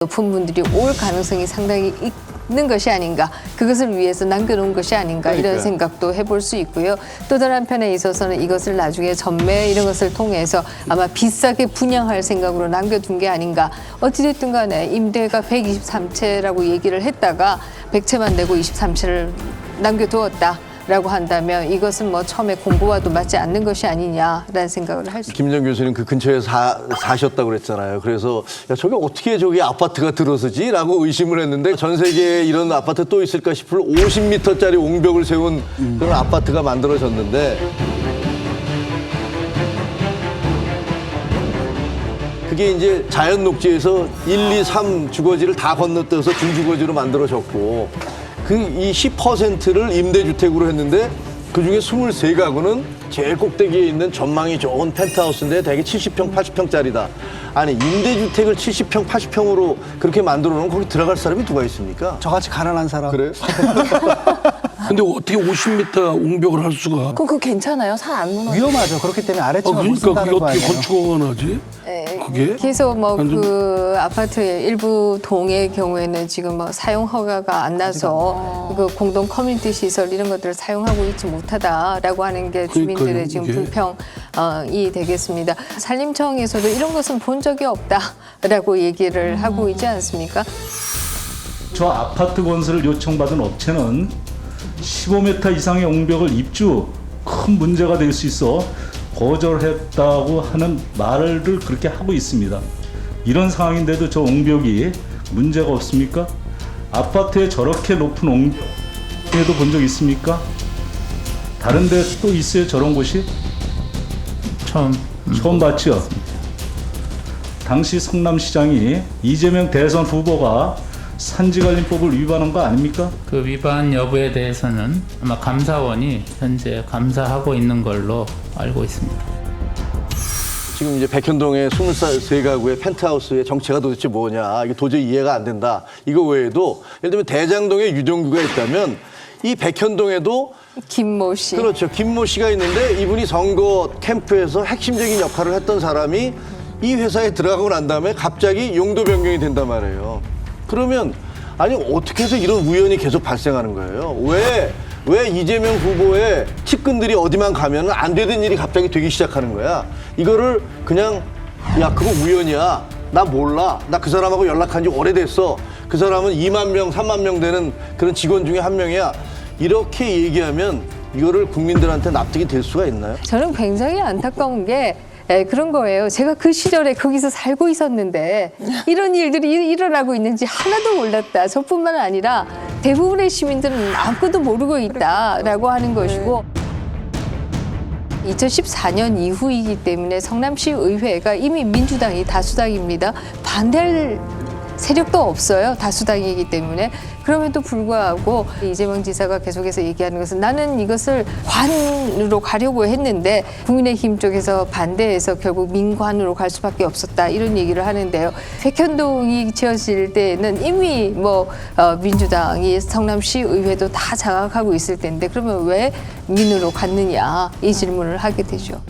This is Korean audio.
높은 분들이 올 가능성이 상당히 있는 것이 아닌가, 그것을 위해서 남겨놓은 것이 아닌가, 이런 생각도 해볼 수 있고요. 또 다른 한편에 있어서는 이것을 나중에 전매 이런 것을 통해서 아마 비싸게 분양할 생각으로 남겨둔 게 아닌가. 어찌됐든 간에 임대가 123채라고 얘기를 했다가 100채만 내고 23채를 남겨두었다 라고 한다면 이것은 뭐 처음에 공고와도 맞지 않는 것이 아니냐라는 생각을 할 수 있습니다. 김정 교수님 그 근처에 사셨다고 그랬잖아요. 그래서 야, 저게 어떻게 저기 아파트가 들어서지? 라고 의심을 했는데 전 세계에 이런 아파트 또 있을까 싶을 50m짜리 옹벽을 세운 그런 아파트가 만들어졌는데 그게 이제 자연 녹지에서 1, 2, 3 주거지를 다 건너뛰어서 중주거지로 만들어졌고 이 10%를 임대주택으로 했는데 그중에 23가구는 제일 꼭대기에 있는 전망이 좋은 펜트하우스인데 대개 70평, 80평짜리다. 아니 임대주택을 70평, 80평으로 그렇게 만들어 놓으면 거기 들어갈 사람이 누가 있습니까? 저같이 가난한 사람. 그래? 근데 어떻게 50m 옹벽을 할 수가? 그거 괜찮아요? 산 안 무너져? 위험하죠. 그렇기 때문에 아래층을 못 그러니까 쓴다는 그게 거 어떻게 아니에요. 건축허가가 나지? 그게? 그래서 뭐 그 아파트의 일부 동의 경우에는 지금 뭐 사용 허가가 안 나서 그 공동 커뮤니티 시설 이런 것들을 사용하고 있지 못하다라고 하는 게 주민들의 지금 그게. 불평이 되겠습니다. 산림청에서도 이런 것은 본 적이 없다라고 얘기를 하고 있지 않습니까? 저 아파트 건설을 요청받은 업체는 15m 이상의 옹벽을 입주 큰 문제가 될 수 있어 거절했다고 하는 말을 그렇게 하고 있습니다. 이런 상황인데도 저 옹벽이 문제가 없습니까? 아파트에 저렇게 높은 옹벽에도 본 적 있습니까? 다른 데 또 있어요, 저런 곳이? 처음 봤죠? 당시 성남시장이 이재명 대선 후보가 산지관리법을 위반한 거 아닙니까? 그 위반 여부에 대해서는 아마 감사원이 현재 감사하고 있는 걸로 알고 있습니다. 지금 이제 백현동의 23가구의 펜트하우스의 정체가 도대체 뭐냐. 이게 도저히 이해가 안 된다. 이거 외에도 예를 들면 대장동에 유동규가 있다면 이 백현동에도 김모 씨. 그렇죠. 김모 씨가 있는데 이분이 선거 캠프에서 핵심적인 역할을 했던 사람이 이 회사에 들어가고 난 다음에 갑자기 용도 변경이 된단 말이에요. 그러면 아니 어떻게 해서 이런 우연이 계속 발생하는 거예요? 왜 이재명 후보의 측근들이 어디만 가면 안 되던 일이 갑자기 되기 시작하는 거야? 이거를 그냥 야 그거 우연이야. 나 몰라. 나 그 사람하고 연락한 지 오래됐어. 그 사람은 2만 명, 3만 명 되는 그런 직원 중에 한 명이야. 이렇게 얘기하면 이거를 국민들한테 납득이 될 수가 있나요? 저는 굉장히 안타까운 게 그런 거예요. 제가 그 시절에 거기서 살고 있었는데 이런 일들이 일어나고 있는지 하나도 몰랐다. 저뿐만 아니라 대부분의 시민들은 아무것도 모르고 있다라고 하는 것이고 2014년 이후이기 때문에 성남시 의회가 이미 민주당이 다수당입니다. 반대할 세력도 없어요. 다수당이기 때문에. 그럼에도 불구하고 이재명 지사가 계속해서 얘기하는 것은 나는 이것을 관으로 가려고 했는데 국민의힘 쪽에서 반대해서 결국 민관으로 갈 수밖에 없었다. 이런 얘기를 하는데요. 백현동이 지어질 때는 이미 민주당이 성남시 의회도 다 장악하고 있을 텐데 그러면 왜 민으로 갔느냐 이 질문을 하게 되죠.